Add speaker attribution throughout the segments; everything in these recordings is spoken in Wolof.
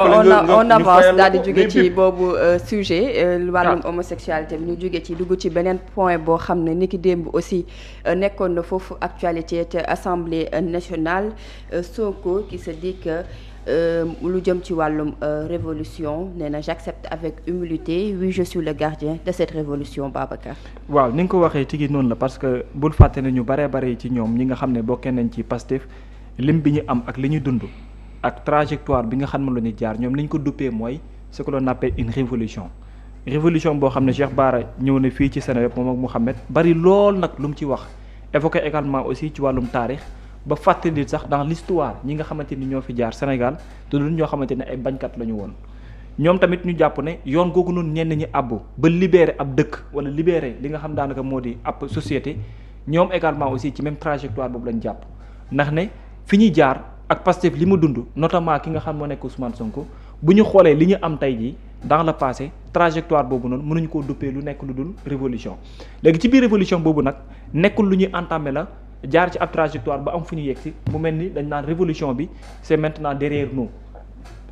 Speaker 1: on avance daal di jóge ci boobu sujet wàllum homosexualité bi ñu jóge ci dugg ci beneen point boo xam ne niki démb aussi nekkoon na foofu actualité te assemblée nationale Sonko qui se dit que lu jëm ci wàllum révolution nee na j'accepte avec humilité oui je suis le gardien de cette révolution Babacar.
Speaker 2: waaw ni nga ko waxee tigi noonu la parce que bul fàtte ne ñu baree bare ci ñoom ñi nga xam ne bokkee nañ ci Pastef lim bi ñu am ak li ñu dund ak trajectoire bi nga xam ne la ñu jaar ñoom li ñu ko duppee mooy ce que l'on appelle une révolution boo xam ne Cheikh Bara ñëw na fii ci Sénégal moom ak Mouhamed bari lool nag lu mu ci wax évoqué également aussi ci wàllum taarix ba fàttali sax dans l'histoire ñi nga xamante ni ñoo fi jaar Sénégal te du ñoo xamante ne ay bañkat la ñu woon ñoom tamit ñu jàpp ne yoon googu noonu ñenn ñi àbbu ba libérer ab dëkk wala libérer li nga xam daanaka moo di ab société ñoom également aussi ci même trajectoire boobu lañ jàpp ndax ne fi ñuy jaar ak Pastef li mu dund notamment ki nga xam moo nekk Ousmane Sonko bu ñu xoolee li ñu am tey jii dans le passé trajectoire boobu noonu mënuñu koo duppee lu nekk lu dul révolution léegi ci biir révolution boobu nag nekkul lu ñuy entamé la jaar ci ab trajectoire ba am fu ñu yegg si mu mel ni dañ naan révolution bi c'est maintenant derrière nous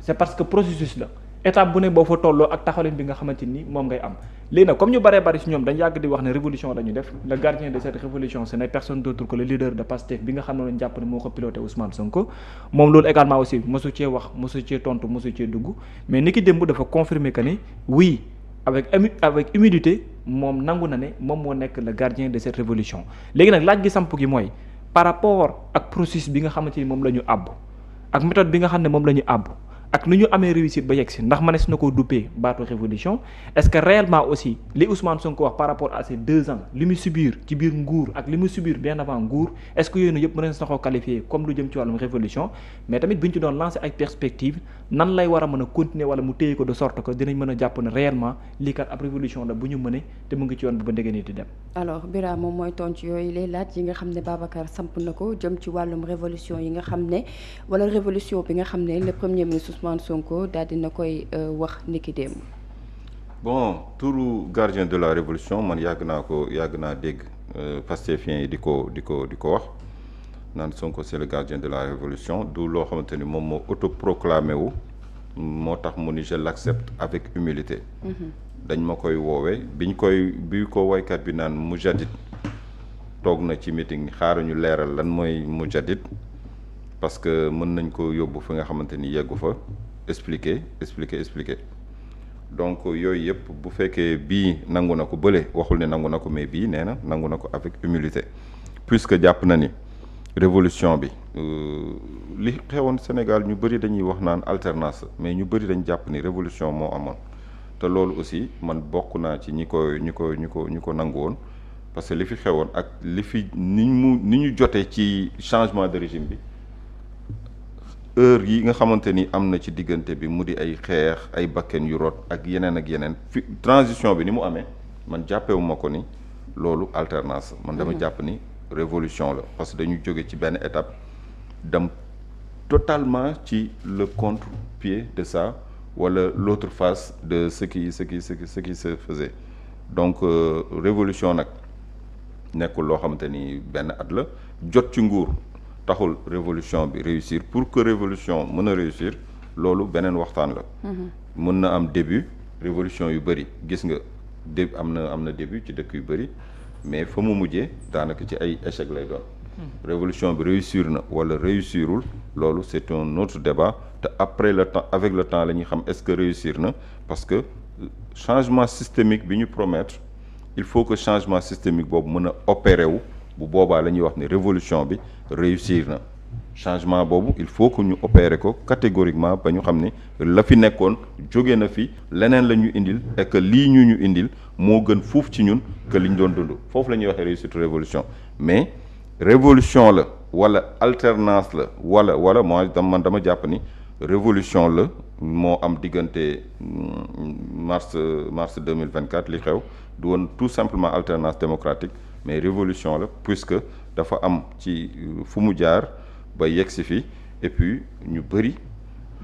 Speaker 2: c'est parce que processus la étape bu ne boo fa tolloo ak taxawalin bi nga xamante ni moom ngay am léegi nag comme ñu bëree bëri si ñoom dañ yàgg di wax ne révolution la ñu def le gardien de cette révolution ce n'est personne d'autre que le leader de Pastef bi nga xam ne lañ jàpp ne moo ko piloté Ousmane Sonko moom loolu également aussi mosu cee wax mosu cee tontu mosu cee dugg mais ni ki démb dafa confirmer que ni oui avec humilité moom nangu na ne moom moo nekk le gardien de cette révolution léegi nag laaj gi samp gi mooy par rapport ak processus bi nga xamante ni moom la ñu àbb ak méthode bi nga xam ne moom la ñu àbb ak nu ñu amee réussite ba yegg si ndax mënees na koo duppee baatu révolution est-ce que réellement aussi li Ousmane Sonko wax par rapport à ces 2 ans li mu subir ci biir nguur ak li mu subir bien avant nguur est-ce que yooyu yëpp mënees na koo qualifier comme lu jëm ci wàllum révolution mais tamit bi ñu ci doon lancer ay perspectives nan lay war a mën a continuer wala mu téye ko de sorte que dinañ mën a jàpp ne réellement lii kat ab révolution la bu ñu mëne te mu ngi ci yoon bi ba ndege nii di dem.
Speaker 1: alors Bira moom mooy tontu yooyu lay laaj yi nga xam ne Babacar samp na ko jëm ci wàllum révolution yi nga xam ne wala révolution bi nga xam ne le premier ministre Ousmane Sonko daal dina koy wax niki démb.
Speaker 3: bon turu gardien de la révolution man yàgg naa dégg Pastefiens yi di ko wax naan Sonko c'est le gardien de la révolution du loo xamante ni moom moo autoproclamé wu moo tax mu ni je l'accepte avec humilité. dañ ma koy woowee bi ko woykat bi naan mujadid toog na ci meeting xaaruñu leeral lan mooy mujadid parce que mën nañ ko yóbbu fi nga xamante ni yeggu fa expliquer donc yooyu yëpp bu fekkee bii nangu na ko bële waxul ne nangu na ko mais bii nee na nangu na ko avec humilité puisque jàpp na ni révolution bi li xewoon Sénégal ñu bëri dañuy wax naan alternance mais ñu bëri dañ jàpp ni révolution moo amoon te loolu aussi man bokk naa ci ñi ko nangu woon parce que li fi xewoon ak li fi ni ñu jotee ci changement de régime bi heure yi nga xamante ni am na ci diggante bi mu di ay xeex ay bakken yu rot ak yeneen fi transition bi ni mu amee man jàppewuma ko ni loolu alternance man dama jàpp ni révolution la parce que dañu jóge ci benn étape dem totalement ci le contre-pied de ça wala l'autre face de ce qui se faisait donc révolution nag nekkul loo xamante ni benn at la jot ci nguur taxul révolution bi réussir pour que révolution mën a réussir loolu beneen waxtaan la mën na am début révolution yu bëri gis nga am na début ci dëkk yu bëri mais fa mu mujjee daanaka ci ay échec lay doon révolution bi réussir na wala réussirul loolu c'est un autre débat te après le temps avec le temps la ñuy xam est-ce que réussir na parce que changement systémique bi ñu promettre il faut que changement systémique boobu mën a opérer wu bu boobaa la ñuy wax ni révolution bi réussir na changement boobu il faut que ñu opérer ko catégoriquement ba ñu xam ni la fi nekkoon jóge na fi leneen la ñu indil et que lii ñu indil moo gën fuuf ci ñun que li ñu doon dund foofu la ñuy waxee réussite révolution mais révolution la wala alternance la wala man dama jàpp ni révolution la moo am diggante mars 2024 li xew du woon tout simplement alternance démocratique mais révolution la puisque dafa am ci fu mu jaar ba yegg si fi et puis ñu bëri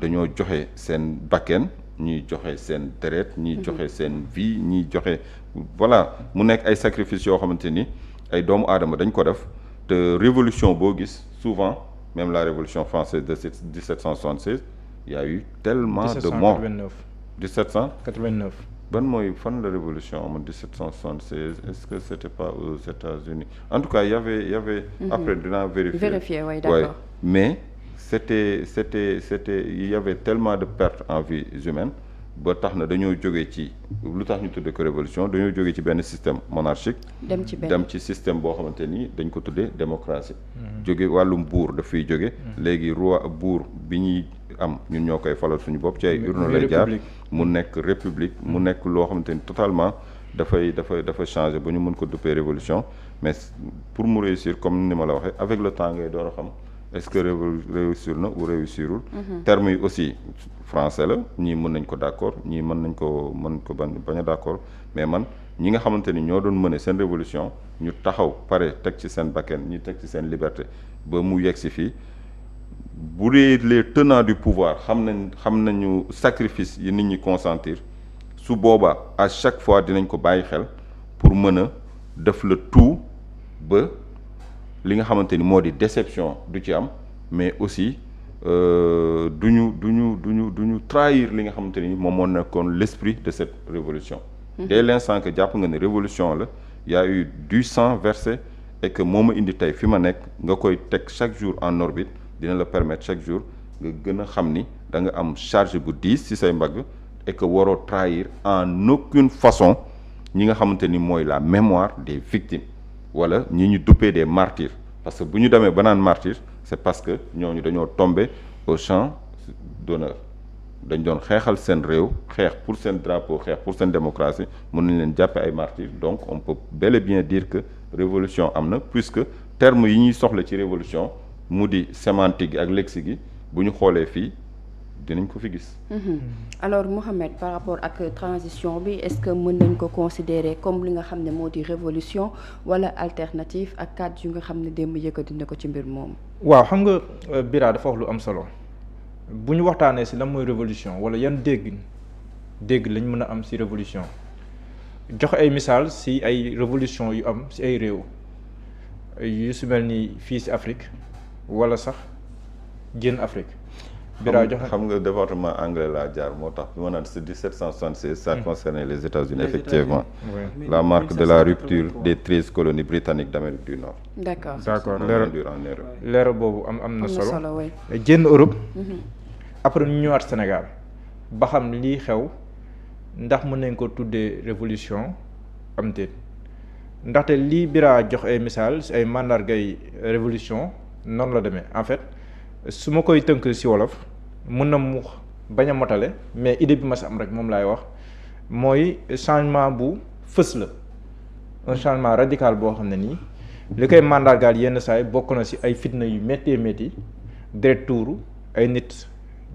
Speaker 3: dañoo joxe seen bakken ñuy joxe seen deret ñuy joxe seen vie ñuy joxe voilà mu nekk ay sacrifices yoo xamante ni ay doomu aadama dañ ko def te révolution boo gis souvent même la révolution française de 1776 il y a eu tellement de morts
Speaker 2: 1789
Speaker 3: ban mooy fan la révolution amoon 1776 est-ce que c'était pas aux États-Unis en tout cas il y avait après dinaa vérifier
Speaker 1: oui d'accord ouais.
Speaker 3: Mais c'était il y avait tellement de pertes en vies humaines ba tax na dañoo jógee ci lu tax ñu tuddee ko révolution dañoo jógee ci benn système monarchique dem ci système boo xamante ni dañ ko tuddee démocratie jóge wàllum buur daf fiy jóge léegi roi buur bi ñuy am ñun ñoo koy falal suñu bopp ci ay urne lay jaar mu nekk république mu nekk loo xamante ni totalement dafa changer ba ñu mën ko duppee révolution mais pour mu réussir comme ni ma la waxee avec le temps ngay door a xam est-ce que réussir na ou réussirul termes yi aussi français la ñii mën nañ ko d'accord ñii mën ko bañ a d'accord mais man ñi nga xamante ni ñoo doon mëne seen révolution ñu taxaw pare teg ci seen bakkan ñu teg ci seen liberté ba mu yegg si fii bu dee les tenants du pouvoir xam nañu sacrifice yi nit ñi consentir su boobaa à chaque fois dinañ ko bàyyi xel pour mën a def le tout ba li nga xamante ni moo di déception du ci am mais aussi duñu trahir li nga xamante ni moom moo nekkoon l'esprit de cette révolution dès l'instant que jàpp nga ne révolution la y a eu du sang versé et que moo ma indi tey fi ma nekk nga koy teg chaque jour en orbite dina la permettre chaque jour nga gën a xam ni da nga am charge bu diis ci say mbagg et que waroo trahir en aucune façon ñi nga xamante ni mooy la mémoire des victimes wala ñi ñu duppee des martyrs parce que bu ñu demee ba naan martyr c'est parce que ñooñu dañoo tombé au champ d'honneur dañ doon xeexal seen réew xeex pour seen drapeau xeex pour seen démocratie mën nañ leen jàppe ay martyrs donc on peut bel et bien dire que révolution am na puisque terme yi ñuy soxla ci révolution mu di sémantique gi ak lexique gi bu ñu xoolee fii dinañ ko fi gis.
Speaker 1: Alors Mouhamed par rapport ak transition bi est-ce que mën nañ ko considérer comme li nga xam ne moo di révolution wala alternative ak cadre yu nga xam ne démb yëkkati na ko ci mbir moom.
Speaker 4: waaw xam nga Bira dafa wax lu am solo bu ñu waxtaanee ci lan mooy révolution wala yan dégg lañ mën a am ci révolution joxe ay misaal ci ay révolution yu am ci ay réew yu su mel ni fii ci Afrique wala sax génn Afrique. Bira joxe
Speaker 3: xam nga département anglais laa jaar moo tax bi ma naan c'est 1776 ça concernait les États-Unis effectivement oui. La marque de la rupture des 13 colonies britanniques d'Amérique du Nord.
Speaker 1: D'accord
Speaker 4: leeral boobu am na solo génn Europe après ñu ñëwaat Sénégal ba xam lii xew ndax mën nañ ko tuddee révolution am déet ndaxte lii Bira jox ay misaal ay mandargay révolution noonu la demee en fait su ma koy tënk ci wolof mën na mu bañ a motale mais idée bi ma si am rek moom laay wax mooy changement bu fës la un changement radical boo xam ne nii li koy mandargaal yenn saay bokk na ci ay fitna yu métti deret tuuru ay nit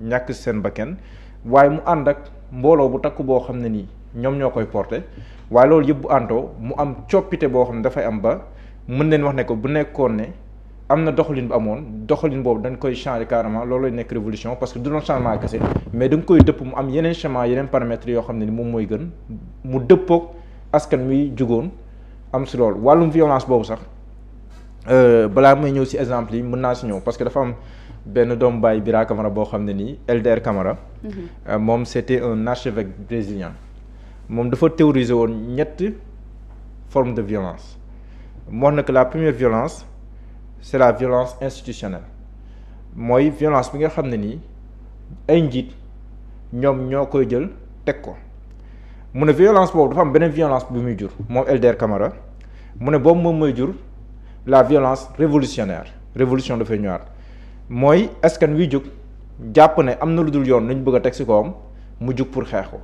Speaker 4: ñàkk seen bakkan waaye mu ànd ak mbooloo bu takku boo xam ne nii ñoom ñoo koy porté waaye loolu yëpp bu àndoo mu am coppite boo xam ne dafay am ba mën nañ wax ne ko bu nekkoon ne am na doxalin bu amoon doxalin boobu dañ koy changer carrément loolu lay nekk révolution parce que du doon changement kese mais da nga koy dëpp mu am yeneen chemin yeneen paramètres yoo xam ne ni moom mooy gën mu dëppoog askan mi jugoon am si loolu wàllum violence boobu sax balaa may ñëw si exemple yi mën naa si ñëw parce que dafa am benn doomu baay Bira Camara boo xam ne nii LDR Camara moom c'était un archevêque brésilien moom dafa théoriser woon ñetti forme de violence mu wax na que la première violence c'est la violence institutionnelle mooy violence bi nga xam ne nii ay njiit ñoom ñoo koy jël teg ko mu ne violence boobu dafa am beneen violence bu muy jur moom LDR Camara mu ne boobu moom mooy jur la violence révolutionnaire révolution dafay ñëwaat mooy askan wi jóg jàpp ne am na lu dul yoon nañ bëgg a teg ci kawam mu jóg pour xeex ko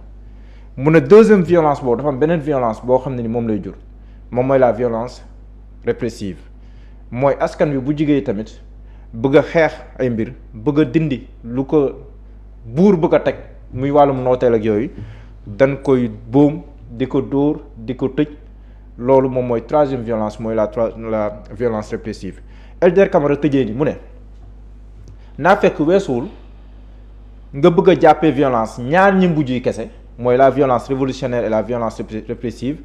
Speaker 4: mu ne deuxième violence boobu dafa am beneen violence boo xam ne ni moom lay jur moom mooy la violence répressive mooy askan wi bu jigéen tamit bëgg a xeex ay mbir bëgg a dindi lu ko buur bëgg a teg muy wàllum nooteel ak yooyu dañ koy boom di ko dóor di ko tëj loolu moom mooy troisième violence mooy la violence répressive LDR Camara tëjee ni mu ne naa fekk weesuwul nga bëgg a jàppee violence ñaar ñi mujj yi kese mooy la violence révolutionnaire et la violence répressive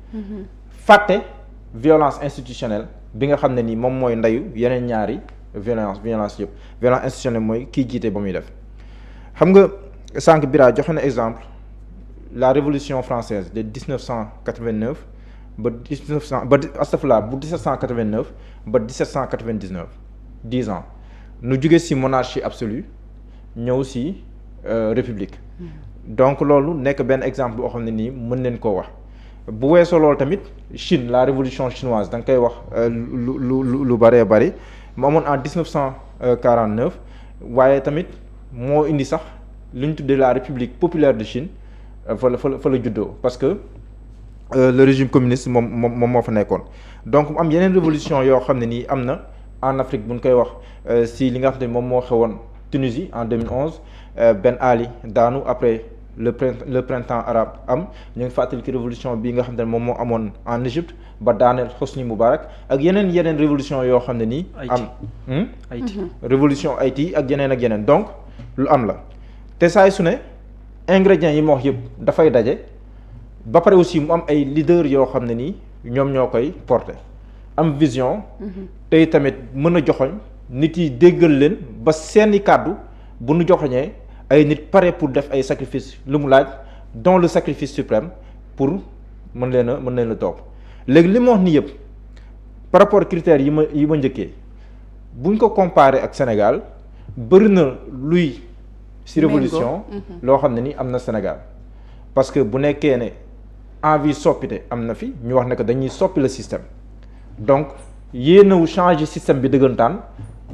Speaker 4: fàtte violence institutionnelle bi nga xam ne nii moom mooy ndeyu yeneen ñaari violence yëpp violence institutionnelle mooy kiy jiite ba muy def xam nga sànq Bira joxe na exemple la révolution française de 1989 ba 1789 ba 1799 10 ans nu jóge ci monarchie absolue ñëw ci république donc loolu nekk benn exemple boo xam ne nii mën nañ koo wax bu weesoo loolu tamit Chine la révolution chinoise da nga koy wax lu bëree bëri mu amoon en 1949 waaye tamit moo indi sax lu ñu tuddee la république populaire de Chine fa la juddoo parce que le régime communiste moom moo fa nekkoon donc mu am yeneen révolution yoo xam ne nii am na en Afrique bu ñu koy wax si li nga xam ne moom moo xewoon Tunisie en 2011 Ben Ali daanu après le printemps arabe am ñu ngi fàttali ki révolution bi nga xam ne moom moo amoon en Égypte ba daaneel Hosni Moubarak ak yeneen révolution yoo xam ne nii am Haïti révolution Haïti ak yeneen donc lu am la te saay su ne ingrédients yi ma wax yëpp dafay daje ba pare aussi mu am ay leaders yoo xam ne nii ñoom ñoo koy porter am vision tey tamit mën a joxoñ nit yi déggal leen ba seeni kàddu bu nu joxoñee ay nit pare pour def ay sacrifice lu mu laaj dont le sacrifice suprême pour mën leen a toog léegi li ma wax ni yëpp par rapport critères yi ma njëkkee buñ ko comparé ak Sénégal bëri na luy ci révolution loo xam ne ni am na Sénégal parce que bu nekkee ne envie soppite am na fi ñu wax ne que dañuy soppi le système donc yéenawu changer système bi dëggantaan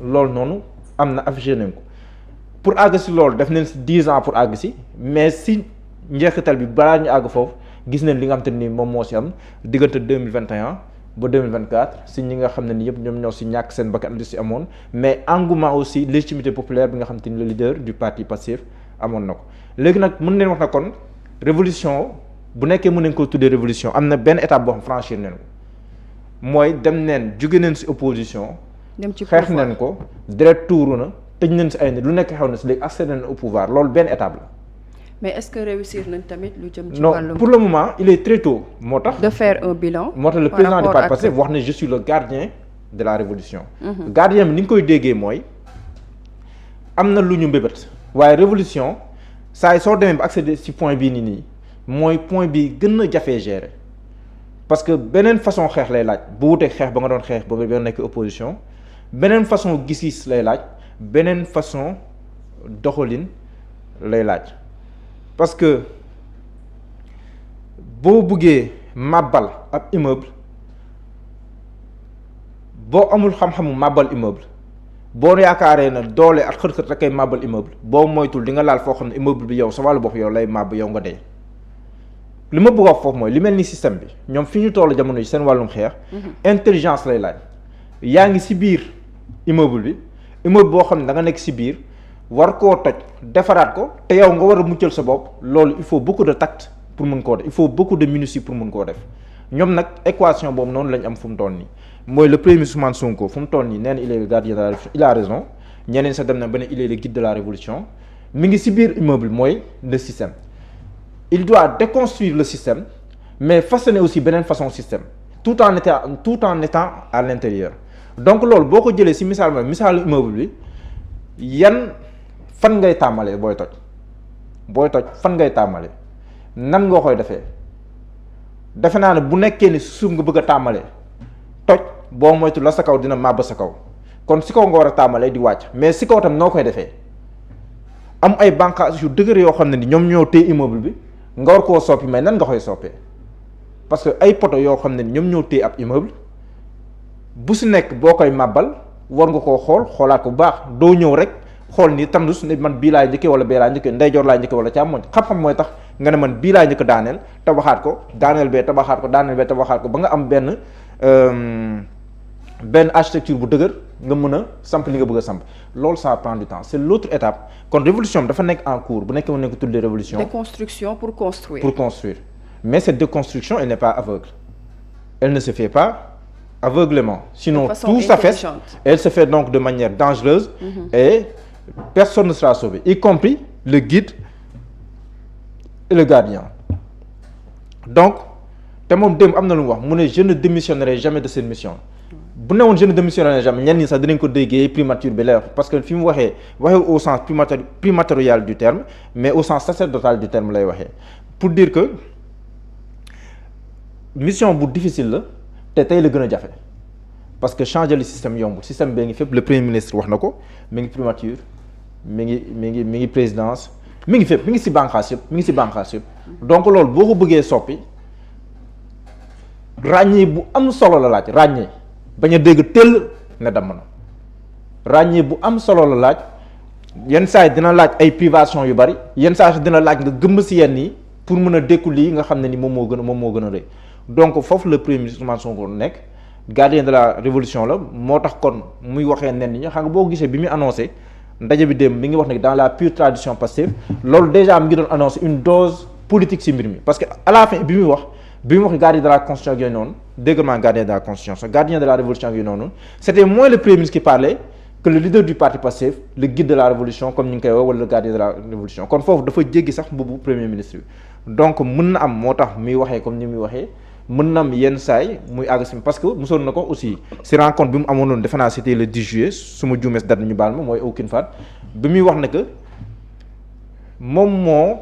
Speaker 4: loolu noonu am na affiché nañ ko pour àgg ci loolu def nañ ci 10 ans pour àgg ci mais ci njeexital bi balaa ñu àgg foofu gis nañ li nga xam te ni moom moo ci am diggante 2021 ba 2024 ci ñi nga xam ne ni yëpp ñoom ñoo ci ñàkk seen bakkan li ci amoon mais engouement aussi légitimité populaire bi nga xam te ni le leader du parti Pastef amoon na ko léegi nag mën nañ wax na kon révolution bu nekkee mën nañ ko tuddee révolution am na benn étape boo xam franchir nañ ko mooy dem neen jóge neen ci opposition xeex neen ko direct tuuru na tëj nañ ci ay nit lu nekk xew na ci léegi accéder nañ au pouvoir loolu benn étape la.
Speaker 1: mais est-ce que réussir nañ tamit lu jëm ci
Speaker 4: non
Speaker 1: wàllum
Speaker 4: pour le moment il est très tôt moo tax.
Speaker 1: de faire un bilan.
Speaker 4: moo tax le président du parti Pastef wax ne je suis le gardien de la révolution. gardien bi ni nga koy déggee mooy am na lu ñu mbébét waaye révolution saa yi soo demee ba accéder ci point bii nii mooy point bi gën a jafee gérer parce que beneen façon xeex lay laaj bu wuteeg xeex ba nga doon xeex ba nga nekk opposition beneen façon gis-gis lay laaj beneen façon doxalin lay laaj parce que boo buggee màbbal ab immeuble boo amul xam-xamu màbbal immeuble boo yaakaaree na doole ak xët-xët rek ay màbbal immeuble boo moytul di nga laal foo xam ne immeuble bi yow sa wàllu bopp yow lay màbb yow nga dee. li ma bëgg a wax foofu mooy li mel ni système bi ñoom fi ñu toll jamono ji seen wàllum xeex intelligence lay laaj yaa ngi ci biir immeuble bi immeuble boo xam ne da nga nekk ci biir war koo toj defaraat ko te yow nga war a muccal sa bopp loolu il faut beaucoup de tact pour mun koo def il faut beaucoup de minutie pour mun koo def ñoom nag équation boobu noonu lañ am fu mu toll nii mooy le premier ministre Ousmane Sonko fu mu toll nii nee na il est le gardien de la révolution il a raison ñeneen sa dem na ba ne il est le guide de la révolution mi ngi ci biir immeuble mooy le système il doit déconstruire le système mais façonner aussi beneen façon système tout en étant à l'intérieur donc loolu boo ko jëlee ci misaalu immeuble bi yan fan ngay tàmbalee booy toj fan ngay tàmbalee nan nga koy defee defe naa ne bu nekkee ni suuf nga bëgg a tàmbalee toj boo moytu la sa kaw dina màbb sa kaw kon ci kaw nga war a tàmbalee di wàcc mais ci kaw tam noo koy defee am ay bànqaas yu dëgër yoo xam ne ni ñoom ñoo téye immeuble bi nga war koo soppi mais nan nga koy soppee parce que ay poto yoo xam ne ni ñoom ñoo téye ab immeuble bu ci nekk boo koy màbbal war nga koo xoolaat ko bu baax doo ñëw rek xool ni tandus ne man bii laay njëkkee wala bee laay njëkkee ndeyjoor laay njëkkee wala càmmoñ xam-xam mooy tax nga ne man bii laay njëkk daaneel tabaxaat ko daaneel bee tabaxaat ko ba nga am benn architecture bu dëgër nga mën a samp li nga bëgg a samp loolu ça prend du temps c'est l'autre étape kon révolution bi dafa nekk en cours bu nekkee mën nañ ko tuddee révolution
Speaker 1: déconstruction pour construire
Speaker 4: mais cette déconstruction elle n'est pas aveugle elle ne se fait pas aveuglément sinon tout s'affaisse elle se fait donc de manière dangereuse et personne ne sera sauvé y compris le guide et le gardien donc te moom démb am na lu mu wax mu ne je ne démissionnerai jamais de cette mission bu newoon je ne démissionnerai jamais ñenn ñi sax dinañ ko déggee primature bi lay wax parce que fi mu waxee au sens primatorial du terme mais au sens sacerdotal du terme lay waxee pour dire que mission bu difficile la te tey la gën a jafe parce que changer le système yombul système bee ngi fépp le premier ministre wax na ko mi ngi primature mi ngi présidence mi ngi fépp mi ngi ci bànqaas yëpp donc loolu boo ko bëggee soppi ràññee bu am solo la laaj ràññee bañ a dégg tëll ne damm na ràññee bu am solo la laaj yenn saa yi dina laaj ay privation yu bari yenn saa yi dina laaj nga gëmm ci yenn yi pour mën a dékku lii nga xam ne ni moom moo gën a rëy donc foofu le premier ministre Ousmane Sonko nekk gardien de la révolution la moo tax kon muy waxee nen ñi xam nga boo gisee bi muy annoncé ndaje bi démb mi ngi wax ne dans la pure tradition Pastef loolu déjà mi ngi doon annoncé une dose politique ci mbir mi parce que à la fin bi muy wax gardien de la constitution ak yooyu noonu déglement gardien de la constitution gardien de la révolution ak yooyu noonu c'était moins le premier ministre qui parlait que le leader du parti Pastef le guide de la révolution comme ñu ngi koy wax wala le gardien de la révolution kon foofu dafa jéggi sax mbubu premier ministre bi donc mën na am moo tax muy waxee comme ni muy waxee mën na am yenn saay muy àgg si parce que mosoon na ko aussi si rencontre bi mu amoon noonu defe naa c'était le 10 juillet su ma juumee date ñu baal ma mooy au Kinfat bi muy wax ne que moom moo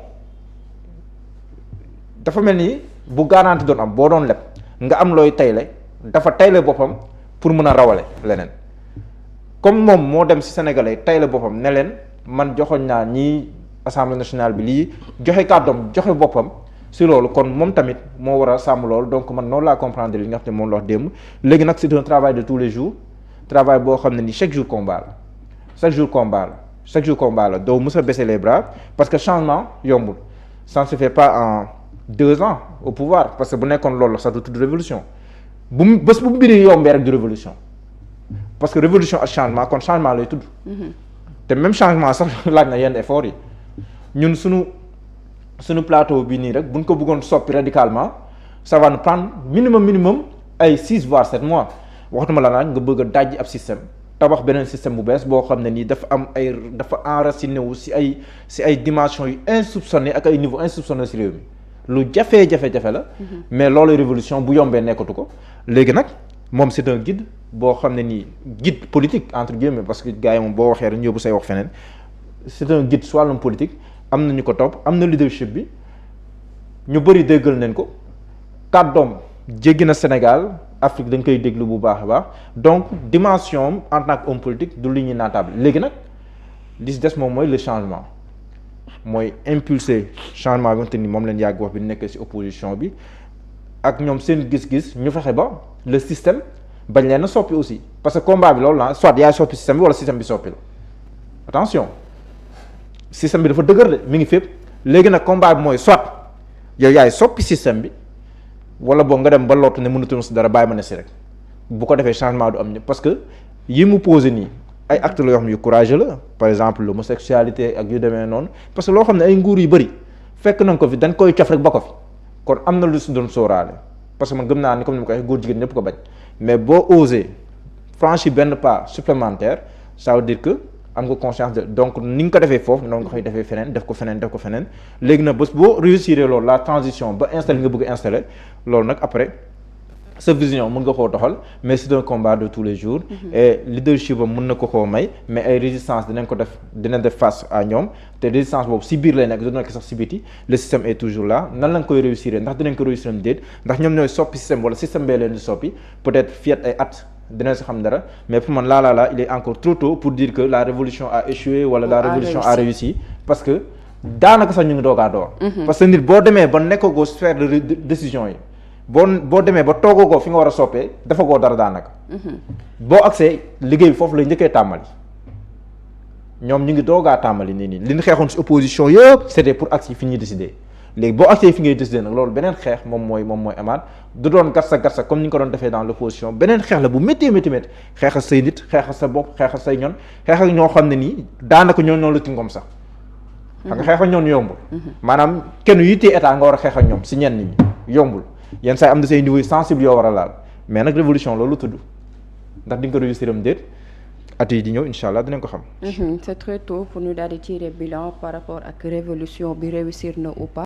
Speaker 4: dafa mel ni bu garanti doon am boo doon leb nga am looy tayle dafa tayle boppam pour mën a rawale leneen comme moom moo dem si Sénégalais tayle boppam ne leen man joxoñ naa ñii assemblée nationale bi lii joxe kàddoom joxe boppam si loolu kon moom tamit moo war a sàmm loolu donc man noonu laa comprendre li nga xam ne moom la wax démb léegi nag c'est un travail de tous les jours travail boo xam ne ni chaque jour combat la doo mës a baisser les bras parce que changement yombul ça ne se fait pas en 2 ans au pouvoir parce que bu nekkoon loolu la sax du tudd révolution bu mbiri yombee rek du révolution parce que révolution ak changement kon changement lay tudd te même changement sax laaj na yenn effort yi ñun suñu plateau bi nii rek buñ ko bëggoon soppi radicalement ça va nous prendre minimum ay 6 voire 7 mois waxtuma la nag nga bëgg a dajji ab système tabax beneen système bu bees boo xam ne nii dafa enraciné wu si ay dimensions yu insoupçonné ak ay niveau insoupçonné si réew mi lu jafe-jafe la mais loolu révolution bu yombee nekkatu ko léegi nag moom c'est un guide boo xam ne nii guide politique entre guillemets parce que gars yi moom boo waxee rek ñu yóbbu say wax feneen c'est un guide soit l'homme politique am na ñu ko topp am na leadership bi ñu bëri déggal nañ ko kàddoom jéggi na Sénégal Afrique dañ koy déglu bu baax a baax donc dimension en tant qu'homme politique du li ñuy naatable léegi nag li si des moom mooy le changement mooy impulser changement bi nga xamante ni moom leen yàgg wax bi nekk ci opposition bi ak ñoom seen gis-gis ñu fexe ba le système bañ leen a soppi aussi parce que combat bi loolu la soit yaay soppi système bi wala système bi soppi la attention système bi dafa dëgër de mi ngi fépp léegi nag combat bi mooy soit yow yaay soppi système bi wala boog nga dem ba lottu ne mënatuñu si dara bàyyi ma ne si rek bu ko defee changement du am ni parce que yi mu posé nii ay actes la yoo xam ne yu courageux la par exemple l'homosexualité ak yu demee noonu parce que loo xam ne ay nguur yu bëri fekk nañ ko fi dañ koy cof rek ba ko fi kon am na lu si doon sóoraale parce que man gëm naa ni comme ni ma ko waxee góor jigéen ñëpp ko bañ mais boo osé franchir benn pas supplémentaire ça veut dire que am nga conscience de donc ni nga ko defee foofu noonu nga koy defee feneen def ko feneen léegi nag bés boo réussir loolu la transition ba installé nga bëgg a installé loolu nag après sa vision mën nga koo doxal mais c'est un combat de tous les jours et leadership am mën na ko koo may mais ay résistance dinañ def face à ñoom te résistance boobu si biir lay nekk du nekk sax si biti le système est toujours là nan lañ koy réussir ndax dinañ ko réussir am déet ndax ñoom ñooy soppi système wala système bee leen di soppi peut-être fiat ay at dina si xam dara mais pour man là il est encore trop tôt pour dire que la révolution a échoué wala la révolution a réussi parce que daanaka sax ñu ngi doogaa door parce que nit boo demee ba nekkagoo sphère de décision yi boo demee ba toogagoo fi nga war a soppee dafa goo dara daanaka boo agsee liggéey bi foofu lay njëkkee tàmmali ñoom ñu ngi doogaa tàmmali nii li ñu xeexoon si opposition yëpp c'était pour agsi fi ñuy décider léegi boo agsee fi ngay décider nag loolu beneen xeex moom mooy amaat du doon gatsa comme ni nga ko doon defee dans l'opposition beneen xeex la bu métti xeexal say nit xeexal sa bopp xeexal say ñoon xeexal ñoo xam ne nii daanaka ñoo la tingom sax xam nga xeexal ñoon yombul maanaam kenn yittee état nga war a xeexal ñoom si ñenn ñi yombul yenn saa yi am na say niveau sensible yoo war a laal mais nag révolution loolu tudd ndax di nga ko réussir am déet at yi di ñëw incha allah dinañ ko xam.
Speaker 1: C'est très tôt pour ñu daal di tirer bilan par rapport ak révolution bi réussir na ou pas.